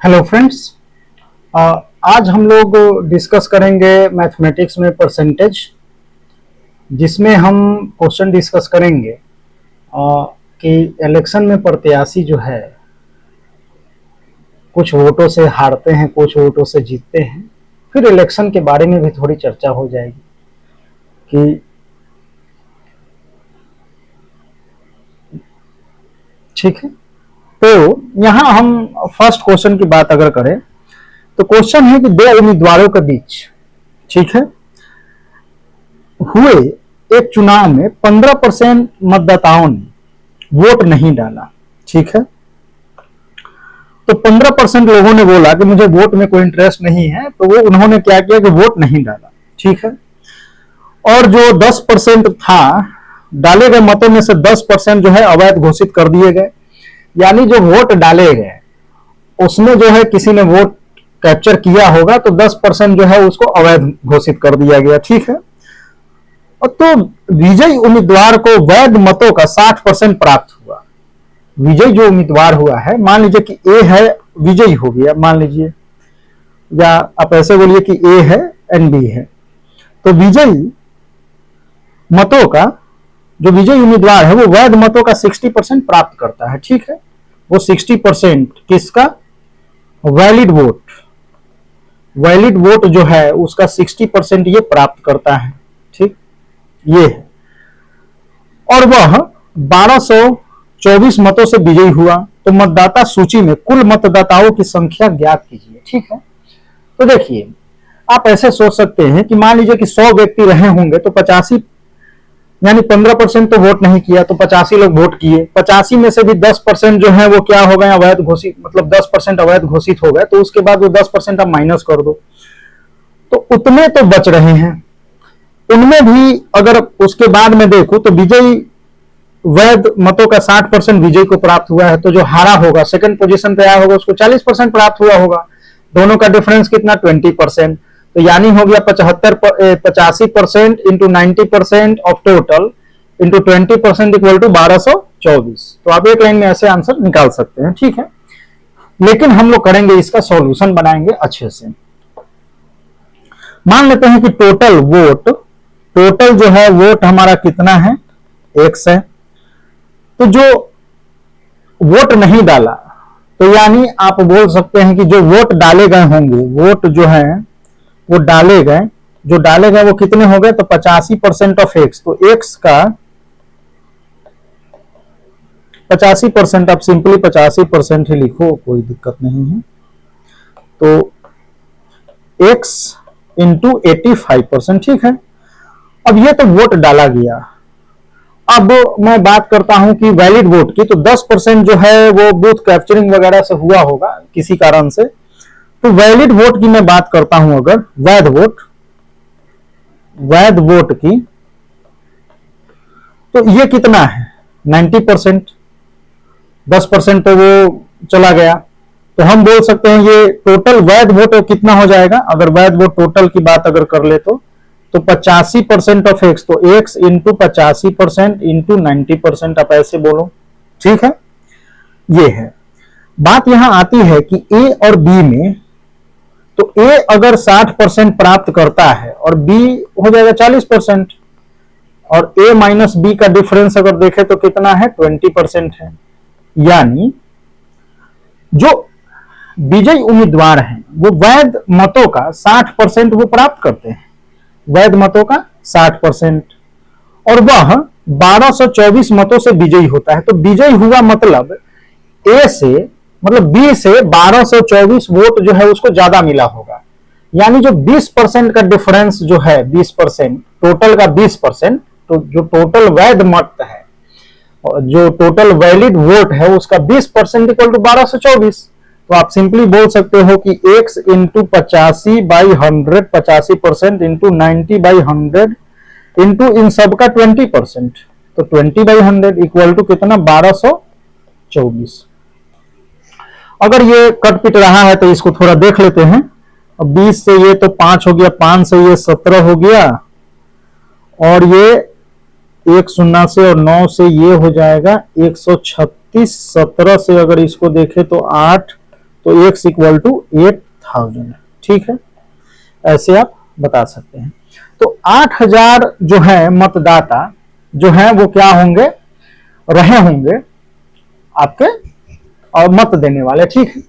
Hello friends. आज हम लोग डिस्कस करेंगे मैथमेटिक्स में परसेंटेज, जिसमें हम क्वेश्चन डिस्कस करेंगे कि इलेक्शन में प्रत्याशी जो है कुछ वोटों से हारते हैं, कुछ वोटों से जीतते हैं। फिर इलेक्शन के बारे में भी थोड़ी चर्चा हो जाएगी कि ठीक है। तो यहाँ हम फर्स्ट क्वेश्चन की बात अगर करें तो क्वेश्चन है कि दो उम्मीदवारों के बीच, ठीक है, हुए एक चुनाव में 15% मतदाताओं ने वोट नहीं डाला। ठीक है, तो 15% लोगों ने बोला कि मुझे वोट में कोई इंटरेस्ट नहीं है, तो वो उन्होंने क्या किया कि वोट नहीं डाला। ठीक है, और जो 10% था, डाले गए मतों में से 10% जो है अवैध घोषित कर दिए गए। यानी जो वोट डाले गए उसमें जो है किसी ने वोट कैप्चर किया होगा, तो 10% जो है उसको अवैध घोषित कर दिया गया। ठीक है, तो विजयी उम्मीदवार को वैध मतों का 60% प्राप्त हुआ। विजयी जो उम्मीदवार हुआ है, मान लीजिए कि ए है, विजयी हो गया मान लीजिए, या आप ऐसे बोलिए कि ए है एंड बी है। तो विजयी मतों का, जो विजयी उम्मीदवार है वो वैध मतों का 60% प्राप्त करता है। ठीक है, वो 60% किसका? वैलिड वोट, वैलिड वोट जो है उसका 60% ये प्राप्त करता है। ठीक, ये है, और वह 1224 मतों से विजयी हुआ। तो मतदाता सूची में कुल मतदाताओं की संख्या ज्ञात कीजिए। ठीक है, तो देखिए आप ऐसे सोच सकते हैं कि मान लीजिए कि 100 व्यक्ति रहे होंगे, तो 85 यानी 15% तो वोट नहीं किया, तो 85 लोग वोट किए। 85 में से भी 10% जो है वो क्या हो गए? अवैध घोषित, मतलब 10% अवैध घोषित हो गए। तो उसके बाद वो 10% आप माइनस कर दो, तो उतने तो बच रहे हैं। उनमें भी अगर उसके बाद में देखो तो विजयी वैध मतों का 60% विजयी को प्राप्त हुआ है। तो जो हारा होगा, सेकंड पोजीशन पे आया होगा, उसको 40% प्राप्त हुआ होगा। दोनों का डिफरेंस कितना? 20%। तो यानी हो गया 85% into 90% of total into 20% equal to 1224। तो आप एक लाइन में ऐसे आंसर निकाल सकते हैं। ठीक है, लेकिन हम लोग करेंगे इसका सॉल्यूशन बनाएंगे अच्छे से। मान लेते हैं कि टोटल वोट, टोटल जो है वोट हमारा कितना है? x है। तो जो वोट नहीं डाला, तो यानी आप बोल सकते हैं कि जो वोट डाले गए होंगे, वोट जो है वो डाले गए, जो डाले गए वो कितने हो गए? तो 85% ऑफ x। तो x का 85%, आप सिंपली 85% ही लिखो, कोई दिक्कत नहीं है। तो x इंटू 85%। ठीक है, अब ये तो वोट डाला गया। अब मैं बात करता हूं कि वैलिड वोट की, तो 10% जो है वो बूथ कैप्चरिंग वगैरह से हुआ होगा किसी कारण से। तो वैलिड वोट की मैं बात करता हूं, अगर वैध वोट, वैध वोट की, तो ये कितना है? 90%। 10% तो वो चला गया, तो हम बोल सकते हैं ये टोटल वैध वोट कितना हो जाएगा? अगर वैध वोट टोटल की बात अगर कर ले तो 85% ऑफ x, तो x इंटू 85% इंटू 90%, आप ऐसे बोलो। ठीक है, ये है बात। यहां आती है कि a और b में, तो a अगर 60% प्राप्त करता है और b हो जाएगा 40%, और a माइनस बी का डिफरेंस अगर देखें तो कितना है? 20% है। यानी जो विजयी उम्मीदवार हैं वो वैध मतों का 60% वो प्राप्त करते हैं, वैध मतों का 60%, और वह 1224 मतों से विजयी होता है। तो विजयी हुआ मतलब ए से, मतलब बी से 1224 वोट जो है उसको ज्यादा मिला होगा। यानी जो 20% का डिफरेंस जो है, 20% टोटल का 20%, तो जो टोटल वैध मत है, जो टोटल वैलिड वोट है, उसका 20% इक्वल टू 1224। तो आप सिंपली बोल सकते हो कि x इंटू 85/100, 85% इंटू 90/100 इंटू इन सब का 20%, तो 20/100 इक्वल टू कितना? 1224। अगर ये कट पिट रहा है तो इसको थोड़ा देख लेते हैं। अब 20 से ये तो 5 हो गया, 5 से ये 17 हो गया, और ये 1 शून्य से और 9 से ये हो जाएगा 136। 17 से अगर इसको देखें तो 8, तो x इक्वल टू 8000, ठीक है, ऐसे आप बता सकते हैं। तो 8000 जो है मतदाता जो है वो क्या होंगे, रहे होंगे आपके और मत देने वाले, ठीक है।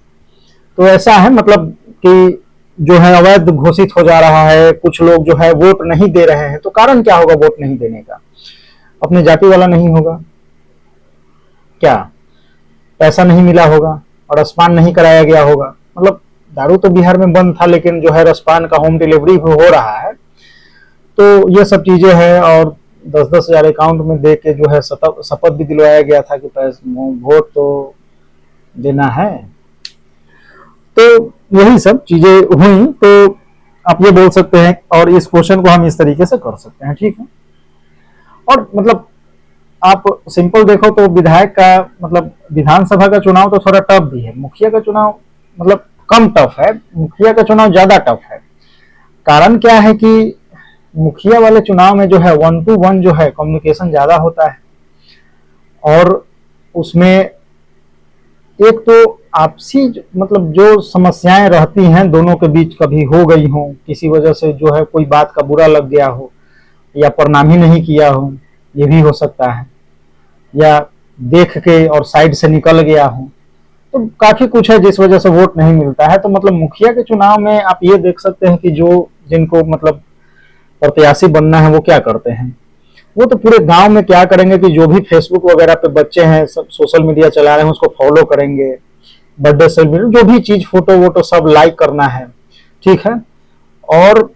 तो ऐसा है मतलब कि जो है अवैध घोषित हो जा रहा है, कुछ लोग जो है वोट नहीं दे रहे हैं, तो कारण क्या होगा वोट नहीं देने का? अपनी जाति वाला नहीं होगा क्या, पैसा नहीं मिला होगा और रसपान नहीं कराया गया होगा। मतलब दारू तो बिहार में बंद था, लेकिन जो है रसपान का होम डिलीवरी हो रहा है, तो ये सब चीजें हैं। और 10-10 हजार अकाउंट में दे के जो है शपथ भी दिलवाया गया था कि वोट तो देना है। तो यही सब चीजें हुई, तो आप ये बोल सकते हैं और इस क्वेश्चन को हम इस तरीके से कर सकते हैं, ठीक है। और मतलब आप सिंपल देखो तो विधायक का मतलब विधानसभा का चुनाव तो थोड़ा टफ भी है, मुखिया का चुनाव मतलब कम टफ है, मुखिया का चुनाव ज्यादा टफ है। कारण क्या है कि मुखिया वाले चुनाव में जो है 1-to-1 जो है कम्युनिकेशन ज्यादा होता है, और उसमें एक तो आपसी मतलब जो समस्याएं रहती हैं दोनों के बीच, कभी हो गई हो किसी वजह से, जो है कोई बात का बुरा लग गया हो या प्रणाम ही नहीं किया हो, ये भी हो सकता है, या देख के और साइड से निकल गया हो, तो काफी कुछ है जिस वजह से वोट नहीं मिलता है। तो मतलब मुखिया के चुनाव में आप ये देख सकते हैं कि जो जिनको मतलब प्रत्याशी बनना है वो क्या करते हैं, वो तो पूरे गांव में क्या करेंगे कि जो भी फेसबुक वगैरह पे बच्चे हैं सब सोशल मीडिया चला रहे हैं उसको फॉलो करेंगे, बर्थडे सेलिब्रेट जो भी चीज फोटो वोटो सब लाइक करना है, ठीक है। और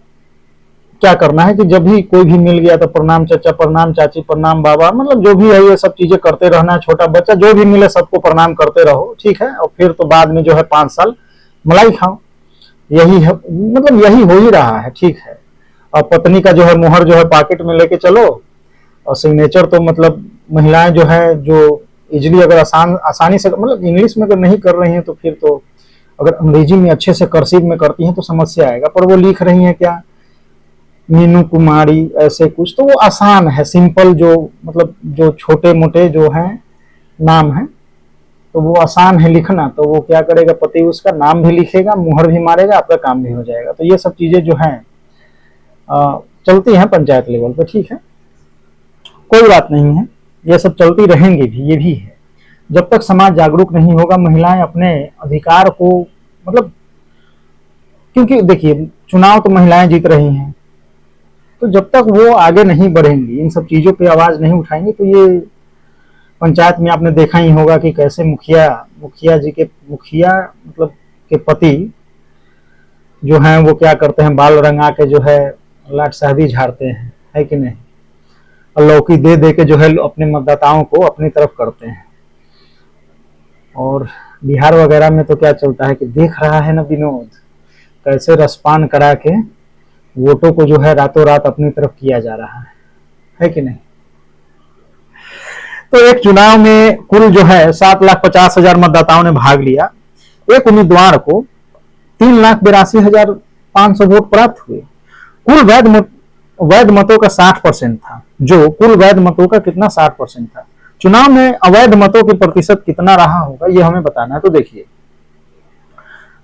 क्या करना है कि जब भी कोई भी मिल गया तो प्रणाम चाचा, प्रणाम चाची, प्रणाम बाबा, मतलब जो भी है ये सब चीजें करते रहना है। छोटा बच्चा जो भी मिले सबको प्रणाम करते रहो, ठीक है। और फिर तो बाद में जो है 5 साल मलाई खाओ, यही है, मतलब यही हो ही रहा है, ठीक है। और पत्नी का जो है मुहर जो है पॉकेट में लेके चलो, और सिग्नेचर तो मतलब महिलाएं जो है जो इजिली अगर आसानी से मतलब इंग्लिश में अगर नहीं कर रही हैं तो फिर तो अगर अंग्रेजी में अच्छे से कर्सिव में करती हैं तो समस्या आएगा, पर वो लिख रही हैं क्या, मीनू कुमारी ऐसे कुछ, तो वो आसान है, सिंपल, जो मतलब जो छोटे मोटे जो हैं नाम है तो वो आसान है लिखना। तो वो क्या करेगा, पति उसका नाम भी लिखेगा, मुहर भी मारेगा, आपका काम भी हो जाएगा। तो ये सब चीजें जो हैं चलती हैं पंचायत लेवल पे, ठीक है, कोई बात नहीं है, ये सब चलती रहेंगी भी, ये भी है। जब तक समाज जागरूक नहीं होगा, महिलाएं अपने अधिकार को मतलब, क्योंकि देखिए चुनाव तो महिलाएं जीत रही हैं, तो जब तक वो आगे नहीं बढ़ेंगी, इन सब चीजों पे आवाज नहीं उठाएंगे, तो ये पंचायत में आपने देखा ही होगा कि कैसे मुखिया मतलब के पति जो हैं वो क्या करते हैं, बाल रंगा के जो है लाट साहबी झाड़ते हैं, है कि नहीं, और लौकी दे दे के जो है अपने मतदाताओं को अपनी तरफ करते हैं। और बिहार वगैरह में तो क्या चलता है कि देख रहा है ना विनोद, कैसे रसपान करा के वोटों को जो है रातों रात अपनी तरफ किया जा रहा है कि नहीं। तो एक चुनाव में कुल जो है 7,50,000 मतदाताओं ने भाग लिया, एक उम्मीदवार को 3,82,500 वोट प्राप्त हुए। कुल वैध मतों का 60% था, जो कुल वैध मतों का कितना 60% था। चुनाव में अवैध मतों की प्रतिशत कितना रहा होगा ये हमें बताना है। तो देखिए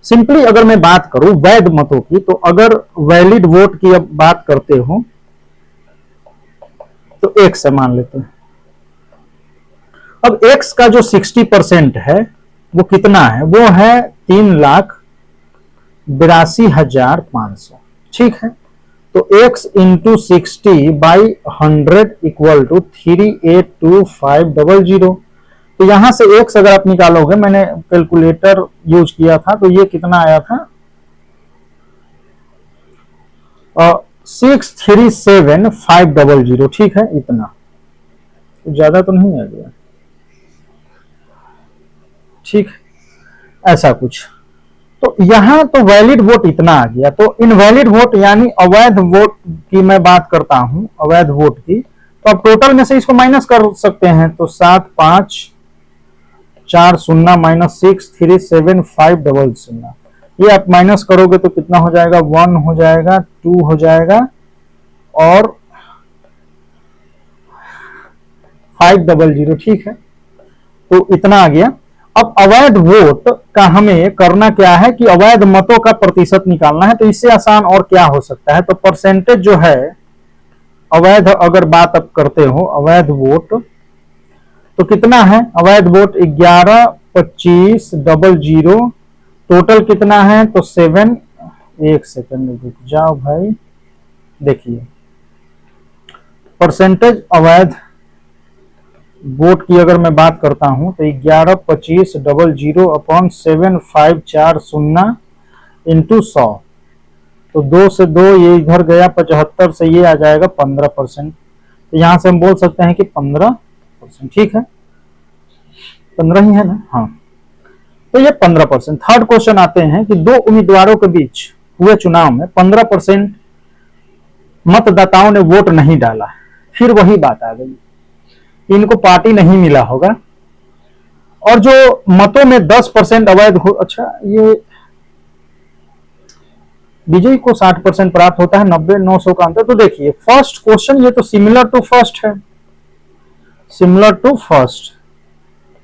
सिंपली अगर मैं बात करूं वैध मतों की, तो अगर वैलिड वोट की अब बात करते हो तो एक से मान लेते हैं। अब एक्स का जो 60% है वो कितना है, वो है 3,82,500, ठीक है। तो x इंटू 60/100 इक्वल टू 382,500। तो यहां से x अगर आप निकालोगे, मैंने कैलकुलेटर यूज किया था, तो ये कितना आया था 637,500, ठीक है, इतना तो ज्यादा तो नहीं आ गया, ठीक, ऐसा कुछ। तो यहां तो वैलिड वोट इतना आ गया। तो इनवैलिड वोट यानी अवैध वोट की मैं बात करता हूं, अवैध वोट की, तो आप टोटल में से इसको माइनस कर सकते हैं। तो 7,5,4,0 माइनस 6,37,500, ये आप माइनस करोगे तो कितना हो जाएगा, 1 हो जाएगा, 2 हो जाएगा और 500, ठीक है। तो इतना आ गया। अब अवैध वोट का हमें करना क्या है कि अवैध मतों का प्रतिशत निकालना है। तो इससे आसान और क्या हो सकता है। तो परसेंटेज जो है अवैध, अगर बात अब करते हो अवैध वोट, तो कितना है अवैध वोट 11, 25, 00, टोटल कितना है तो 7। एक सेकंड रुक जाओ भाई, देखिए परसेंटेज अवैध वोट की अगर मैं बात करता हूं तो 11, 25, 00 अपॉन 7540 इंटू 100, तो 2 से 2 ये इधर गया, 75 से ये आ जाएगा 15%। तो यहां से हम बोल सकते हैं कि 15%। ठीक है, 15 ही है ना, हाँ। तो ये 15%। थर्ड क्वेश्चन आते हैं कि दो उम्मीदवारों के बीच हुए चुनाव में 15% मतदाताओं ने वोट नहीं डाला। फिर वही बात आ गई, इनको पार्टी नहीं मिला होगा, और जो मतों में 10% अवैध हो, अच्छा ये विजयी को 60% प्राप्त होता है, 90-900 का अंतर। तो देखिए फर्स्ट क्वेश्चन ये तो सिमिलर टू फर्स्ट है, similar to first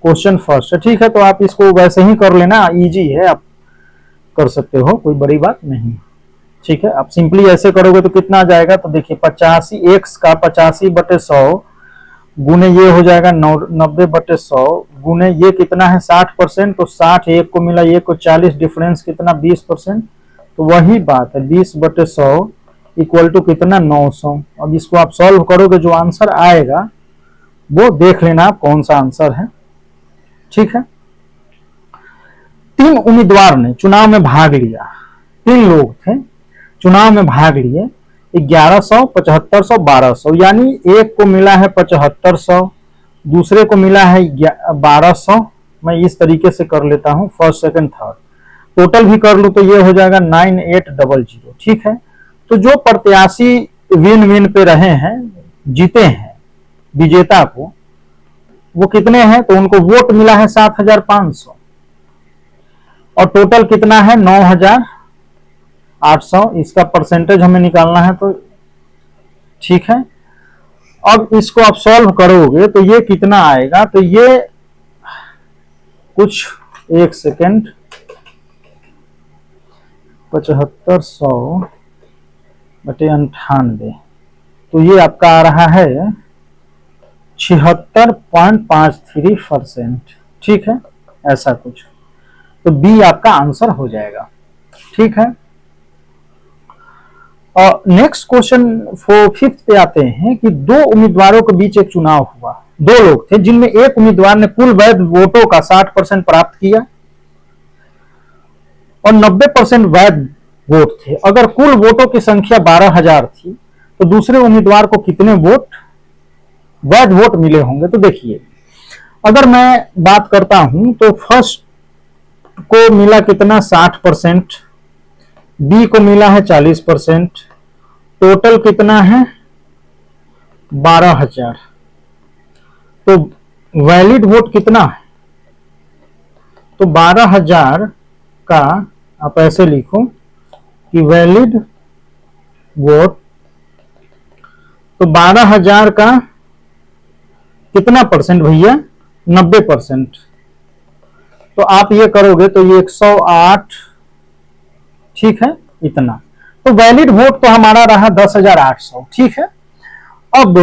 question first है। ठीक है, तो आप इसको वैसे ही कर लेना, इजी है, आप कर सकते हो, कोई बड़ी बात नहीं। ठीक है, आप सिंपली ऐसे करोगे तो कितना आ जाएगा, तो देखिए 85 एक्स का 85/100 गुने ये हो जाएगा 90/100 गुने ये कितना है 60%, तो 60 एक को मिला, एक को 40, डिफरेंस कितना 20%। तो वही बात है 20/100 इक्वल टू कितना 900। अब इसको आप सॉल्व करोगे, जो आंसर आएगा वो देख लेना आप कौन सा आंसर है। ठीक है, 3 उम्मीदवार ने चुनाव में भाग लिया, 3 लोग थे चुनाव में भाग लिए, 1100, 7500, 1200, यानी एक को मिला है 7500, दूसरे को मिला है 1200। मैं इस तरीके से कर लेता हूं, फर्स्ट सेकंड थर्ड, टोटल भी कर लूं तो ये हो जाएगा 9800। ठीक है, तो जो प्रत्याशी विन विन पे रहे हैं, जीते हैं, विजेता को वो कितने हैं, तो उनको वोट मिला है 7500, और टोटल कितना है 9800। इसका परसेंटेज हमें निकालना है, तो ठीक है, अब इसको आप सॉल्व करोगे तो ये कितना आएगा, तो ये कुछ एक सेकेंड 7500/98, तो ये आपका आ रहा है 76.53%। ठीक है, ऐसा कुछ, तो बी आपका आंसर हो जाएगा। ठीक है, और नेक्स्ट क्वेश्चन फिफ्थ पे आते हैं कि दो उम्मीदवारों के बीच एक चुनाव हुआ, 2 लोग थे जिनमें एक उम्मीदवार ने कुल वैध वोटों का 60% प्राप्त किया और 90% वैध वोट थे। अगर कुल वोटों की संख्या 12,000 थी तो दूसरे उम्मीदवार को कितने वोट वैध वोट मिले होंगे। तो देखिए अगर मैं बात करता हूं तो फर्स्ट को मिला कितना 60%, बी को मिला है 40%, टोटल कितना है 12,000। तो वैलिड वोट कितना है, तो 12,000 का आप ऐसे लिखो कि वैलिड वोट, तो 12,000 का कितना परसेंट भैया 90%। तो आप ये करोगे तो ये 108, ठीक है, इतना। तो वैलिड वोट तो हमारा रहा 10,800। ठीक है, अब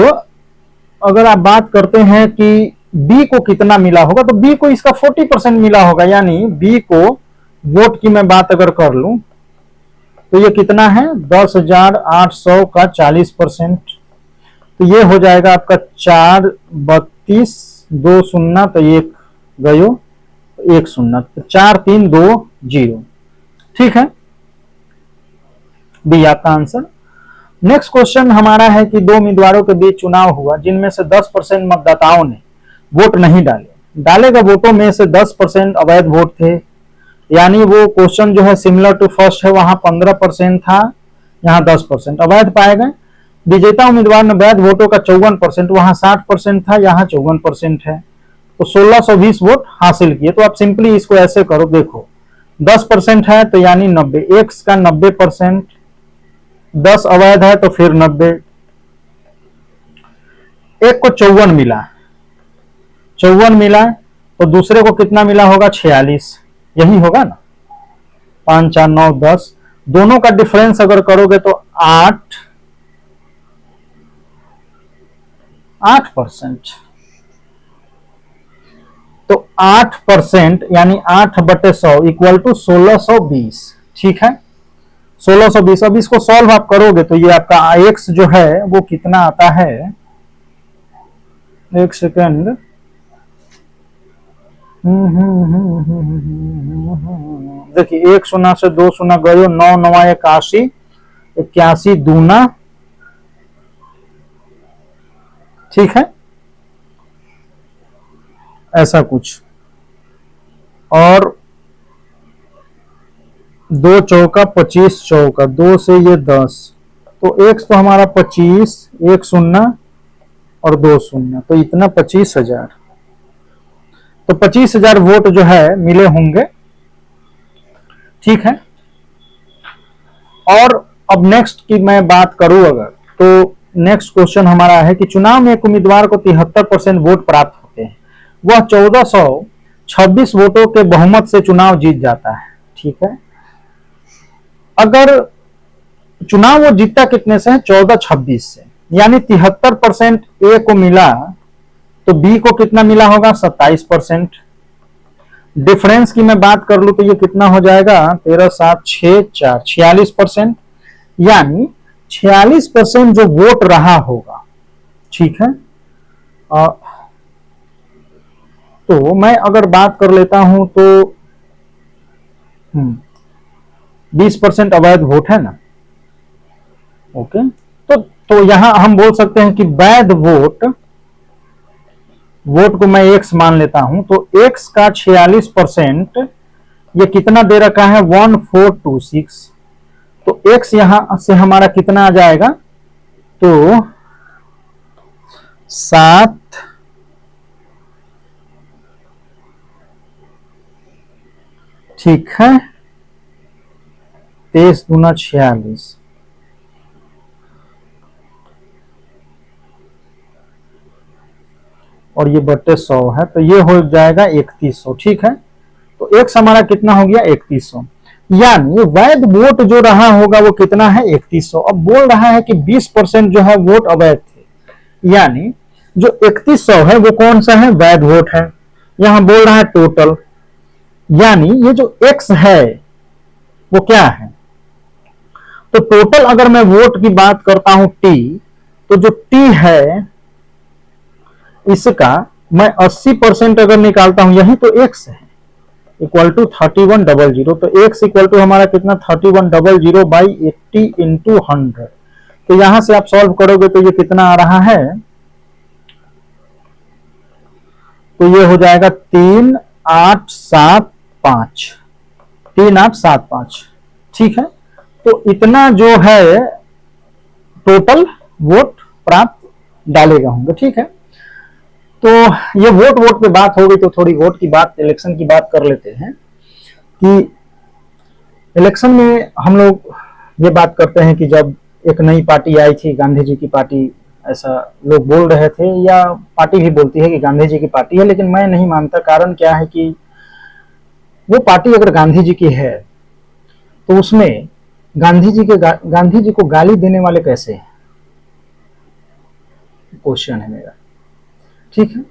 अगर आप बात करते हैं कि बी को कितना मिला होगा, तो बी को इसका 40% मिला होगा, यानी बी को वोट की मैं बात अगर कर लूं तो ये कितना है 10,800 का 40%, तो ये हो जाएगा आपका 4, 32, 2 शून्य, तो एक गयो, 1 शून्य, तो 4, 3, 2, 0। ठीक है, बी आपका आंसर। नेक्स्ट क्वेश्चन हमारा है कि 2 उम्मीदवारों के बीच चुनाव हुआ जिनमें से 10% मतदाताओं ने वोट नहीं डाले। डाले गए वोटों में से 10% अवैध वोट थे, यानी वो क्वेश्चन जो है सिमिलर टू फर्स्ट है, वहां 15% था, यहाँ 10% अवैध पाए गए। विजेता उम्मीदवार ने वैध वोटों का 54%, वहां 60% था, यहाँ 54% है, तो 1620 वोट हासिल किए। तो आप सिंपली इसको ऐसे करो, देखो 10% है तो यानी 90, एक्स का 90%, 10 अवैध है तो फिर 90, एक को 54 मिला, 54 मिला तो दूसरे को कितना मिला होगा 46, यही होगा ना। 5 4 9 10, दोनों का डिफरेंस अगर करोगे तो 8%। तो 8% यानी 8/100 इक्वल टू 1620। ठीक है, 1620। अब इसको सॉल्व आप करोगे तो ये आपका x जो है वो कितना आता है, एक सेकेंड, देखिए 1 शून्य से 2 शून्य गयो, 9 9 81, 81 दूना, ठीक है, ऐसा कुछ। और 2 चौका 25 चौका, 2 से ये 10, तो x तो हमारा 25, 1 शून्य और 2 शून्य, तो इतना 25,000। तो 25,000 वोट जो है मिले होंगे। ठीक है, और अब नेक्स्ट की मैं बात करूं अगर, तो नेक्स्ट क्वेश्चन हमारा है कि चुनाव में एक उम्मीदवार को 73% वोट प्राप्त होते हैं, वह 1426 वोटों के बहुमत से चुनाव जीत जाता है। ठीक है, अगर चुनाव वो जीतता कितने से है, 1426 से, यानी 73% ए को मिला, तो बी को कितना मिला होगा, 27%। डिफरेंस की मैं बात कर लूं तो ये कितना हो जाएगा, 13 7 6 4, 46%, यानी 46% जो वोट रहा होगा। ठीक है, तो मैं अगर बात कर लेता हूं तो 20% अवैध वोट है ना। ओके, तो यहां हम बोल सकते हैं कि वैध वोट को मैं x मान लेता हूं, तो x का 46% ये कितना दे रखा है, 1426। तो x यहां से हमारा कितना आ जाएगा, तो 7, ठीक है, 23 दूना 46, और ये बट्टे 100 है, तो ये हो जाएगा 3100। ठीक है, तो x हमारा कितना हो गया, 3100, यानी वैध वोट जो रहा होगा वो कितना है, 3100। अब बोल रहा है कि 20% जो है वोट अवैध थे, यानी जो 3100 है वो कौन सा है, वैध वोट है। यहां बोल रहा है टोटल, यानी ये जो x है वो क्या है, तो टोटल अगर मैं वोट की बात करता हूं t, तो जो t है इसका मैं 80% अगर निकालता हूं, यही तो x है, इक्वल टू 3100। तो x इक्वल टू हमारा कितना, 3100 बाई 80 इंटू 100। तो यहां से आप सॉल्व करोगे तो ये कितना आ रहा है, तो ये हो जाएगा 3875, 3875। ठीक है, तो इतना जो है टोटल वोट प्राप्त डालेगा होंगे। ठीक है, तो ये वोट पे बात हो गई, तो थोड़ी वोट की बात, इलेक्शन की बात कर लेते हैं कि इलेक्शन में हम लोग ये बात करते हैं कि जब एक नई पार्टी आई थी, गांधी जी की पार्टी, ऐसा लोग बोल रहे थे, या पार्टी भी बोलती है कि गांधी जी की पार्टी है, लेकिन मैं नहीं मानता। कारण क्या है कि वो पार्टी अगर गांधी जी की है तो उसमें गांधी जी को गाली देने वाले कैसे हैं, क्वेश्चन है मेरा। ठीक है,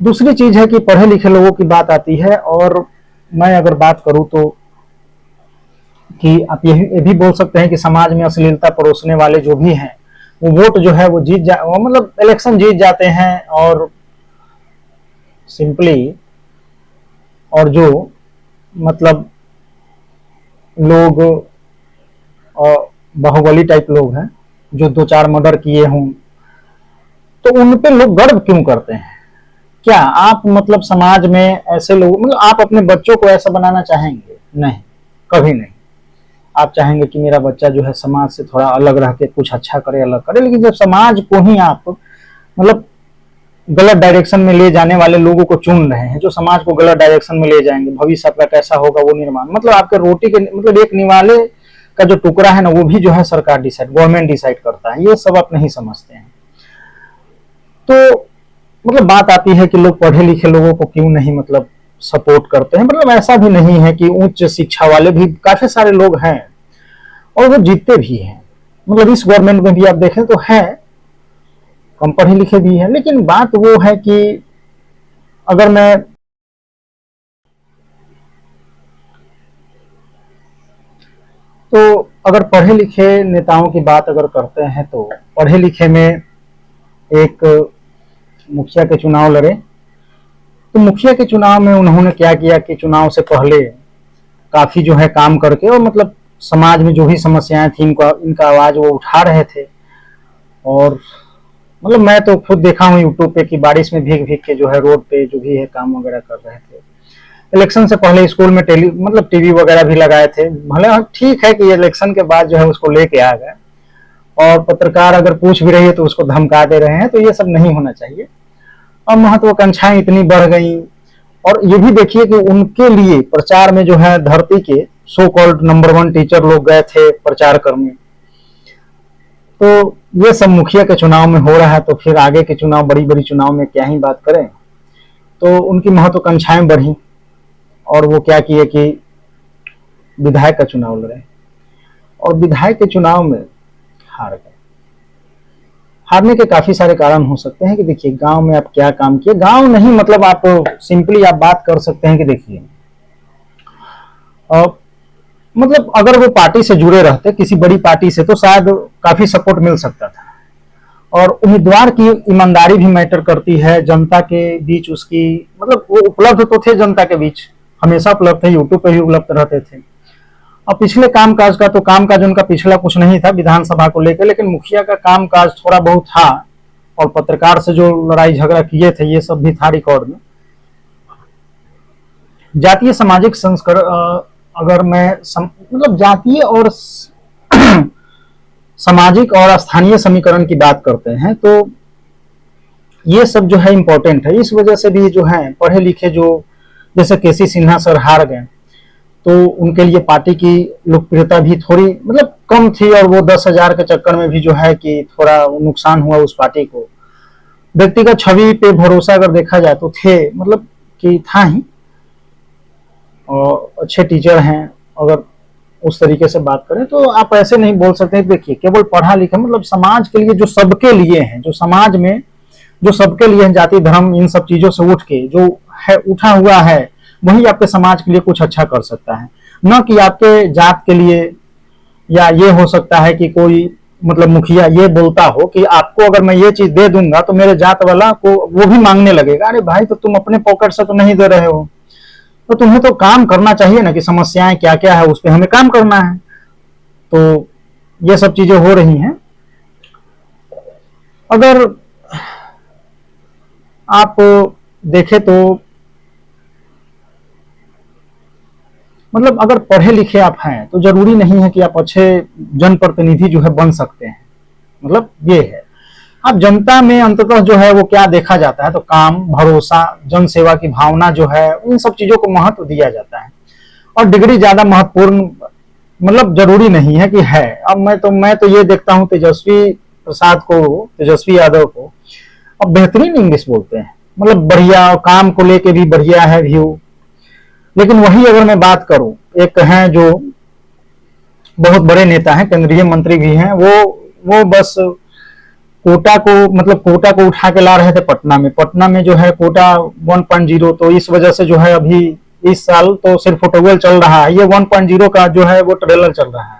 दूसरी चीज है कि पढ़े लिखे लोगों की बात आती है, और मैं अगर बात करूं तो कि आप ये भी बोल सकते हैं कि समाज में अश्लीलता परोसने वाले जो भी हैं वो वोट जो है वो मतलब इलेक्शन जीत जाते हैं, और सिंपली, और जो मतलब लोग बाहुबली टाइप लोग हैं जो 2-4 मर्डर किए हों, तो उन पे लोग गर्व क्यों करते हैं। क्या आप मतलब समाज में ऐसे लोग, मतलब आप अपने बच्चों को ऐसा बनाना चाहेंगे, नहीं, कभी नहीं। आप चाहेंगे कि मेरा बच्चा जो है समाज से थोड़ा अलग रह के कुछ अच्छा करे, अलग करे, लेकिन जब समाज को ही आप मतलब गलत डायरेक्शन में ले जाने वाले लोगों को चुन रहे हैं, जो समाज को गलत डायरेक्शन में ले जाएंगे, भविष्य आपका कैसा होगा वो निर्माण, मतलब आपके रोटी के, मतलब एक निवाले का जो टुकड़ा है ना, वो भी जो है सरकार डिसाइड, गवर्नमेंट डिसाइड करता है। ये सब आप नहीं समझते हैं। तो मतलब बात आती है कि लोग पढ़े लिखे लोगों को क्यों नहीं मतलब सपोर्ट करते हैं। मतलब ऐसा भी नहीं है कि उच्च शिक्षा वाले भी काफी सारे लोग हैं और वो जीतते भी हैं। मतलब इस गवर्नमेंट में भी आप देखें तो है, कम पढ़े लिखे भी हैं, लेकिन बात वो है कि अगर मैं तो अगर पढ़े लिखे नेताओं की बात अगर करते हैं तो पढ़े लिखे में एक मुखिया के चुनाव लड़े, तो मुखिया के चुनाव में उन्होंने क्या किया कि चुनाव से पहले काफी जो है काम करके और मतलब समाज में जो भी समस्याएं थी इनका आवाज वो उठा रहे थे। और मतलब मैं तो खुद देखा हूँ यूट्यूब पे कि बारिश में भीग भीग के जो है रोड पे जो भी है काम वगैरह कर रहे थे। इलेक्शन से पहले स्कूल में मतलब टीवी वगैरह भी लगाए थे। भले ठीक है कि इलेक्शन के बाद जो है उसको लेके आ गए और पत्रकार अगर पूछ भी रही है तो उसको धमका दे रहे हैं, तो ये सब नहीं होना चाहिए। और महत्वाकांक्षाएं इतनी बढ़ गई। और ये भी देखिए कि उनके लिए प्रचार में जो है धरती के सो कॉल्ड नंबर 1 टीचर लोग गए थे प्रचार करने। तो ये सब मुखिया के चुनाव में हो रहा है, तो फिर आगे के चुनाव बड़ी बड़ी चुनाव में क्या ही बात करें। तो उनकी महत्वाकांक्षाएं बढ़ी और वो क्या किए कि विधायक का चुनाव लड़े और विधायक के चुनाव में हार गए। हारने के काफी सारे कारण हो सकते हैं कि देखिए गांव में आप क्या काम किए, गांव नहीं मतलब आप सिंपली आप बात कर सकते हैं कि देखिए मतलब अगर वो पार्टी से जुड़े रहते किसी बड़ी पार्टी से तो शायद काफी सपोर्ट मिल सकता था। और उम्मीदवार की ईमानदारी भी मैटर करती है, जनता के बीच उसकी मतलब वो उपलब्ध तो थे जनता के बीच, हमेशा उपलब्ध थे, यूट्यूब पे भी उपलब्ध रहते थे। और पिछले कामकाज का तो कामकाज उनका पिछला कुछ नहीं था विधानसभा को लेकर, लेकिन मुखिया का कामकाज थोड़ा बहुत था और पत्रकार से जो लड़ाई झगड़ा किए थे ये सब भी था रिकॉर्ड में। जातीय सामाजिक संस्करण अगर मैं मतलब जातीय और सामाजिक और स्थानीय समीकरण की बात करते हैं तो ये सब जो है इंपॉर्टेंट है। इस वजह से भी जो है पढ़े लिखे जो जैसे केसी सिन्हा सर हार गए तो उनके लिए पार्टी की लोकप्रियता भी थोड़ी मतलब कम थी और वो 10,000 के चक्कर में भी जो है कि थोड़ा नुकसान हुआ उस पार्टी को। व्यक्तिगत छवि पे भरोसा अगर देखा जाए तो थे मतलब कि था ही, और अच्छे टीचर हैं। अगर उस तरीके से बात करें तो आप ऐसे नहीं बोल सकते। देखिए केवल पढ़ा लिखा मतलब समाज के लिए जो सबके लिए है, जो समाज में जो सबके लिए जाति धर्म इन सब चीजों से उठ के जो है उठा हुआ है वही आपके समाज के लिए कुछ अच्छा कर सकता है, न कि आपके जात के लिए। या ये हो सकता है कि कोई मतलब मुखिया ये बोलता हो कि आपको अगर मैं ये चीज दे दूंगा तो मेरे जात वाला को वो भी मांगने लगेगा। अरे भाई तो तुम अपने पॉकेट से तो नहीं दे रहे हो, तो तुम्हें तो काम करना चाहिए ना कि समस्याएं क्या क्या है उस पर हमें काम करना है। तो ये सब चीजें हो रही हैं। अगर आप देखें तो मतलब अगर पढ़े लिखे आप हैं तो जरूरी नहीं है कि आप अच्छे जनप्रतिनिधि जो है बन सकते हैं। मतलब ये है आप जनता में अंततः जो है वो क्या देखा जाता है तो काम, भरोसा, जन सेवा की भावना जो है इन सब चीजों को महत्व दिया जाता है। और डिग्री ज्यादा महत्वपूर्ण मतलब जरूरी नहीं है कि है। अब मैं तो ये देखता हूँ तेजस्वी प्रसाद को, तेजस्वी यादव को, अब बेहतरीन इंग्लिश बोलते हैं, मतलब बढ़िया, काम को लेके भी बढ़िया है व्यू। लेकिन वही अगर मैं बात करूं, एक हैं जो बहुत बड़े नेता हैं, केंद्रीय मंत्री भी हैं, वो बस कोटा को मतलब कोटा को उठा के ला रहे थे पटना में जो है कोटा 1.0, तो इस वजह से जो है अभी इस साल तो सिर्फ ट्वेल्व चल रहा है, ये 1.0 का जो है वो ट्रेलर चल रहा है।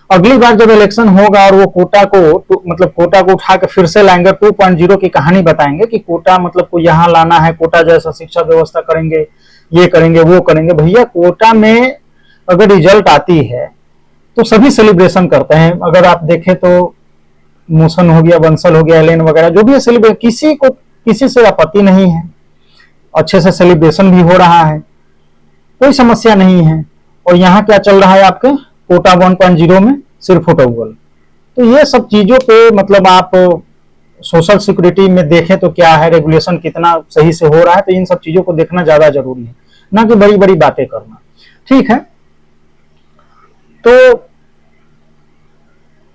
अगली बार जब इलेक्शन होगा और वो कोटा को मतलब कोटा को उठा के फिर से लाएंगे, 2.0 की कहानी बताएंगे कि कोटा मतलब को यहाँ लाना है, कोटा जैसा शिक्षा व्यवस्था करेंगे, ये करेंगे वो करेंगे। भैया कोटा में अगर रिजल्ट आती है तो सभी सेलिब्रेशन करते हैं। अगर आप देखें तो मोशन हो गया, बंसल हो गया, एलेन वगैरह जो भी है सेलिब्रेट, किसी से आपत्ति नहीं है, अच्छे से सेलिब्रेशन भी हो रहा है, कोई समस्या नहीं है। और यहाँ क्या चल रहा है आपके कोटा 1.0 में सिर्फ फोटोगोल। तो ये सब चीजों पे मतलब आप सोशल सिक्योरिटी में देखें तो क्या है, रेगुलेशन कितना सही से हो रहा है, तो इन सब चीजों को देखना ज्यादा जरूरी है, ना कि बड़ी बड़ी बातें करना। ठीक है, तो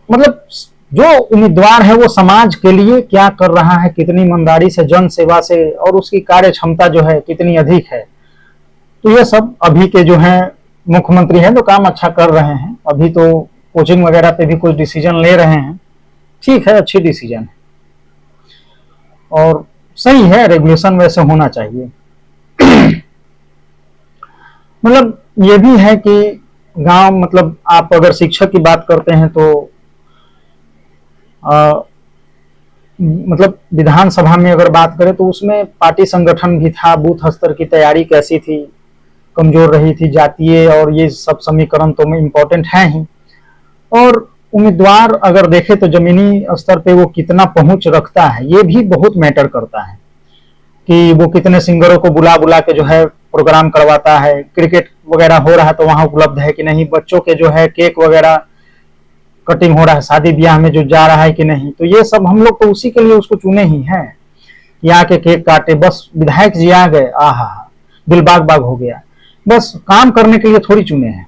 मतलब जो उम्मीदवार है वो समाज के लिए क्या कर रहा है, कितनी ईमानदारी से, जन सेवा से, और उसकी कार्य क्षमता जो है कितनी अधिक है। तो ये सब अभी के जो है मुख्यमंत्री हैं तो काम अच्छा कर रहे हैं। अभी तो कोचिंग वगैरह पे भी कुछ डिसीजन ले रहे हैं, ठीक है, अच्छी डिसीजन है और सही है, रेगुलेशन वैसे होना चाहिए। मतलब ये भी है कि गांव, मतलब आप अगर शिक्षक की बात करते हैं तो मतलब विधानसभा में अगर बात करें तो उसमें पार्टी संगठन भी था, बूथ स्तर की तैयारी कैसी थी, कमजोर रही थी, जातीय और ये सब समीकरण तो इम्पोर्टेंट है ही, और उम्मीदवार अगर देखे तो जमीनी स्तर पे वो कितना पहुंच रखता है ये भी बहुत मैटर करता है कि वो कितने सिंगरों को बुला बुला के जो है प्रोग्राम करवाता है, क्रिकेट वगैरह हो रहा है तो वहां उपलब्ध है कि नहीं, बच्चों के जो है केक वगैरह कटिंग हो रहा है शादी ब्याह में जो जा रहा है कि नहीं। तो ये सब हम लोग तो उसी के लिए उसको चुने ही हैं, यहाँ के केक काटे, बस विधायक जी आ गए, आहा दिल बाग बाग हो गया, बस काम करने के लिए थोड़ी चुने हैं।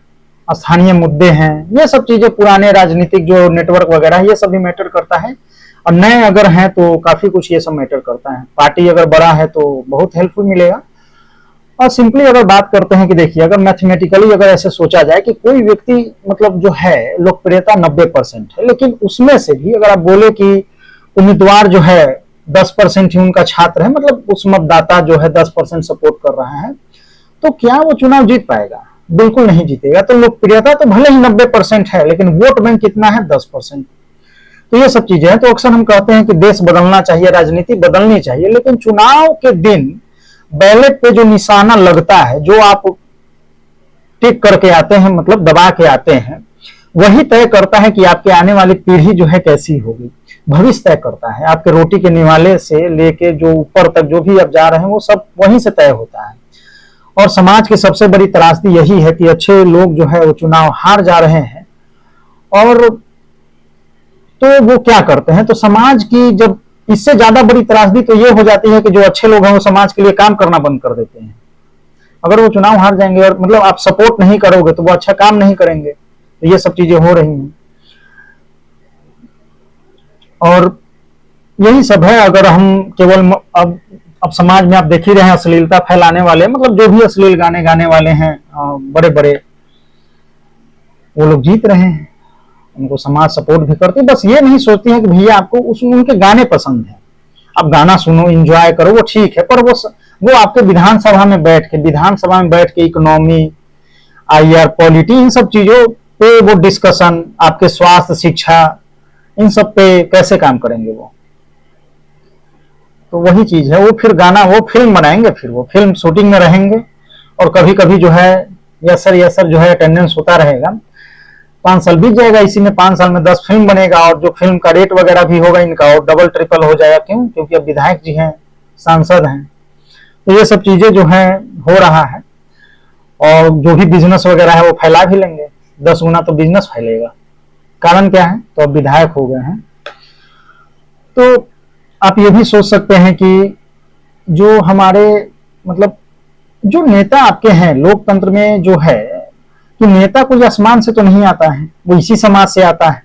स्थानीय मुद्दे हैं, ये सब चीजें, पुराने राजनीतिक जो नेटवर्क वगैरह ये सब भी मैटर करता है, और नए अगर हैं तो काफी कुछ ये सब मैटर करता है। पार्टी अगर बड़ा है तो बहुत हेल्पफुल मिलेगा। और सिंपली अगर बात करते हैं कि देखिए, अगर मैथमेटिकली अगर ऐसे सोचा जाए कि कोई व्यक्ति मतलब जो है लोकप्रियता 90% है, लेकिन उसमें से भी अगर आप बोले कि उम्मीदवार जो है 10% ही उनका छात्र है, मतलब उस मतदाता जो है 10% सपोर्ट कर रहा है, तो क्या वो चुनाव जीत पाएगा? बिल्कुल नहीं जीतेगा। तो लोकप्रियता तो भले ही 90% है, लेकिन वोट बैंक कितना है? 10%। तो ये सब चीजें हैं। तो अक्सर हम कहते हैं कि देश बदलना चाहिए, राजनीति बदलनी चाहिए, लेकिन चुनाव के दिन बैलेट पे जो निशाना लगता है, जो आप टिक करके आते हैं, मतलब दबा के आते हैं, वही तय करता है कि आपके आने वाली पीढ़ी जो है कैसी होगी। भविष्य तय करता है, आपके रोटी के निवाले से लेके जो ऊपर तक जो भी आप जा रहे हैं वो सब वहीं से तय होता है। और समाज की सबसे बड़ी त्रासदी यही है कि अच्छे लोग जो है वो चुनाव हार जा रहे हैं, और तो वो क्या करते हैं, तो समाज की जब इससे ज्यादा बड़ी त्रासदी तो ये हो जाती है कि जो अच्छे लोग हैं वो समाज के लिए काम करना बंद कर देते हैं। अगर वो चुनाव हार जाएंगे और मतलब आप सपोर्ट नहीं करोगे तो वो अच्छा काम नहीं करेंगे। तो ये सब चीजें हो रही हैं और यही सब है। अगर हम केवल अब समाज में आप देख ही रहे हैं, अश्लीलता फैलाने वाले, मतलब जो भी अश्लील गाने गाने वाले हैं बड़े बड़े, वो लोग जीत रहे हैं, उनको समाज सपोर्ट भी करती है। बस ये नहीं सोचती है कि भैया आपको उनके गाने पसंद है, आप गाना सुनो, एंजॉय करो, वो ठीक है, पर वो आपके विधानसभा में बैठ के इकोनॉमी, आईआर, पॉलिटी, इन सब चीजों पे वो डिस्कशन, आपके स्वास्थ्य, शिक्षा, इन सब पे कैसे काम करेंगे वो? तो वही चीज है, वो फिर गाना, वो फिल्म बनाएंगे, फिर वो फिल्म शूटिंग में रहेंगे, और कभी कभी जो है यसर जो है अटेंडेंस होता रहेगा। 5 साल बीत जाएगा, इसी में 5 साल में 10 फिल्म बनेगा, और जो फिल्म का रेट वगैरह भी होगा इनका और डबल ट्रिपल हो जाएगा। क्यों? क्योंकि अब विधायक जी हैं, सांसद हैं। तो ये सब चीजें जो है हो रहा है, और जो भी बिजनेस वगैरह है वो फैला भी लेंगे, 10 गुना तो बिजनेस फैलेगा। कारण क्या है? तो अब विधायक हो गए हैं। तो आप ये भी सोच सकते हैं कि जो हमारे मतलब जो नेता आपके हैं लोकतंत्र में, जो है कि नेता कोई आसमान से तो नहीं आता है, वो इसी समाज से आता है,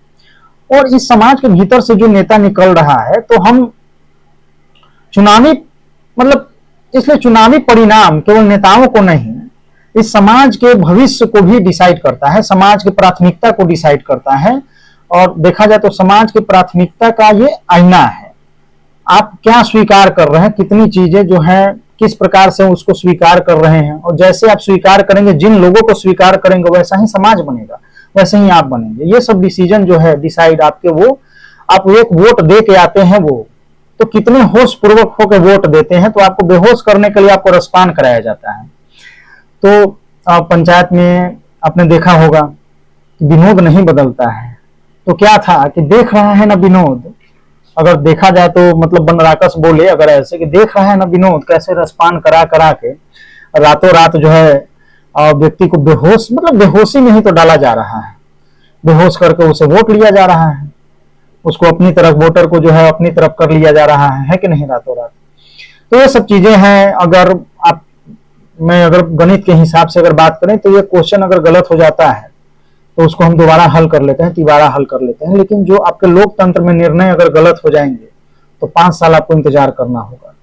और इस समाज के भीतर से जो नेता निकल रहा है, तो हम चुनावी मतलब इसलिए चुनावी परिणाम केवल नेताओं को नहीं, इस समाज के भविष्य को भी डिसाइड करता है, समाज की प्राथमिकता को डिसाइड करता है। और देखा जाए तो समाज की प्राथमिकता का ये आईना है। आप क्या स्वीकार कर रहे हैं, कितनी चीजें जो है किस प्रकार से उसको स्वीकार कर रहे हैं, और जैसे आप स्वीकार करेंगे, जिन लोगों को स्वीकार करेंगे, वैसा ही समाज बनेगा, वैसे ही आप बनेंगे। ये सब डिसीजन जो है डिसाइड आपके, वो आप एक वोट दे के आते हैं, वो तो कितने होश पूर्वक होकर वोट देते हैं, तो आपको बेहोश करने के लिए आपको रसपान कराया जाता है। तो पंचायत में आपने देखा होगा कि विनोद नहीं बदलता है, तो क्या था कि देख रहा है ना विनोद, अगर देखा जाए तो मतलब बनराकस बोले अगर ऐसे कि देख रहा है ना विनोद कैसे रसपान करा करा के रातों रात जो है व्यक्ति को बेहोश, मतलब बेहोशी में ही तो डाला जा रहा है, बेहोश करके उसे वोट लिया जा रहा है, उसको अपनी तरफ, वोटर को जो है अपनी तरफ कर लिया जा रहा है कि नहीं, रातों रात। तो ये सब चीजें हैं। अगर अगर गणित के हिसाब से अगर बात करें तो ये क्वेश्चन अगर गलत हो जाता है तो उसको हम दोबारा हल कर लेते हैं, तिबारा हल कर लेते हैं। लेकिन जो आपके लोकतंत्र में निर्णय अगर गलत हो जाएंगे तो 5 साल आपको इंतजार करना होगा,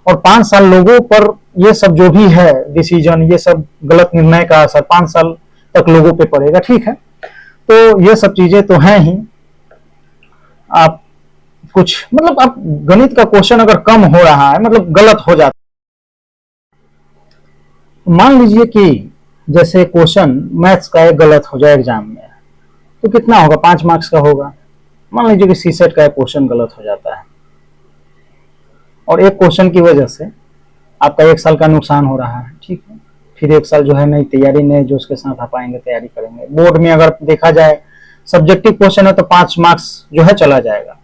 और 5 साल लोगों पर ये सब जो भी है डिसीजन, ये सब गलत निर्णय का असर 5 साल तक लोगों पे पड़ेगा। ठीक है, तो ये सब चीजें तो हैं ही। आप कुछ मतलब आप गणित का क्वेश्चन अगर कम हो रहा है, मतलब गलत हो जाता है, मान लीजिए कि जैसे क्वेश्चन मैथ्स का एक गलत हो जाए एग्जाम में, तो कितना होगा, 5 मार्क्स का होगा। मान लीजिए कि सीसेट का एक क्वेश्चन गलत हो जाता है, और एक क्वेश्चन की वजह से आपका 1 साल का नुकसान हो रहा है। ठीक है, फिर 1 साल जो है नई तैयारी, नए जोश के साथ आप आएंगे, तैयारी करेंगे। बोर्ड में अगर देखा जाए सब्जेक्टिव क्वेश्चन है तो 5 मार्क्स जो है चला जाएगा।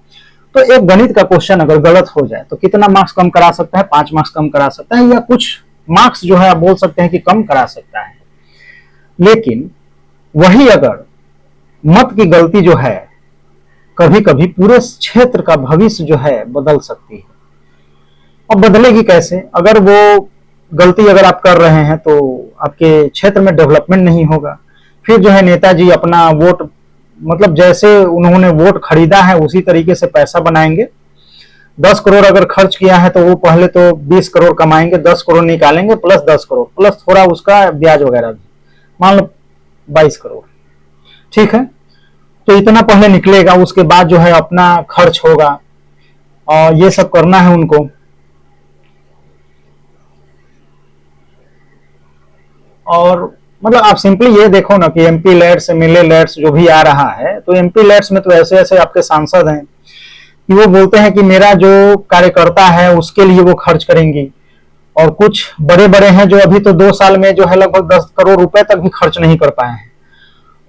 तो एक गणित का क्वेश्चन अगर गलत हो जाए तो कितना मार्क्स कम करा सकता है, 5 मार्क्स कम करा सकता है, या कुछ मार्क्स जो है आप बोल सकते हैं कि कम करा सकता है। लेकिन वही अगर मत की गलती जो है कभी कभी पूरे क्षेत्र का भविष्य जो है बदल सकती है। अब बदलेगी कैसे? अगर वो गलती अगर आप कर रहे हैं तो आपके क्षेत्र में डेवलपमेंट नहीं होगा। फिर जो है नेताजी अपना वोट, मतलब जैसे उन्होंने वोट खरीदा है उसी तरीके से पैसा बनाएंगे। 10 करोड़ अगर खर्च किया है तो वो पहले तो 20 करोड़ कमाएंगे, 10 करोड़ निकालेंगे, प्लस 10 करोड़ प्लस थोड़ा उसका ब्याज वगैरह भी, मान लो 22 करोड़। ठीक है, तो इतना पहले निकलेगा, उसके बाद जो है अपना खर्च होगा, और ये सब करना है उनको। और मतलब आप सिंपली ये देखो ना कि एमपी लेट्स, एमएलए लेट्स जो भी आ रहा है, तो एमपी लेट्स में तो ऐसे ऐसे आपके सांसद हैं कि वो बोलते हैं कि मेरा जो कार्यकर्ता है उसके लिए वो खर्च करेंगी, और कुछ बड़े बड़े हैं जो अभी तो 2 साल में जो है लगभग 10 करोड़ रुपए तक भी खर्च नहीं कर पाए हैं।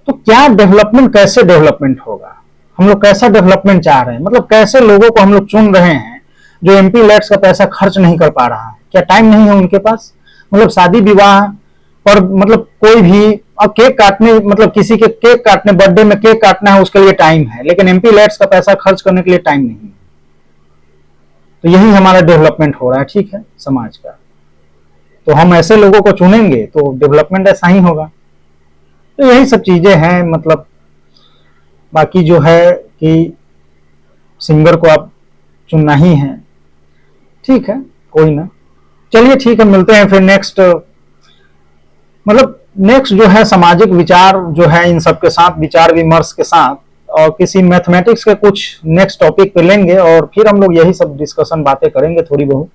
तो क्या डेवलपमेंट, कैसे डेवलपमेंट होगा? हम लोग कैसा डेवलपमेंट चाह रहे हैं? मतलब कैसे लोगों को हम लोग चुन रहे हैं जो एमपी लेट्स का पैसा खर्च नहीं कर पा रहा है? क्या टाइम नहीं है उनके पास? मतलब शादी विवाह पर, मतलब कोई भी अब केक काटने, मतलब किसी के केक काटने, बर्थडे में केक काटना है, उसके लिए टाइम है, लेकिन एमपी लेट्स का पैसा खर्च करने के लिए टाइम नहीं है। तो यही हमारा डेवलपमेंट हो रहा है, ठीक है, समाज का। तो हम ऐसे लोगों को चुनेंगे तो डेवलपमेंट ऐसा ही होगा। तो यही सब चीजें हैं। मतलब बाकी जो है कि सिंगर को आप चुनना ही है। ठीक है, कोई ना, चलिए ठीक है, मिलते हैं फिर नेक्स्ट, मतलब नेक्स्ट जो है सामाजिक विचार जो है इन सब के साथ, विचार विमर्श के साथ, और किसी मैथमेटिक्स के कुछ नेक्स्ट टॉपिक पे लेंगे, और फिर हम लोग यही सब डिस्कशन बातें करेंगे थोड़ी बहुत।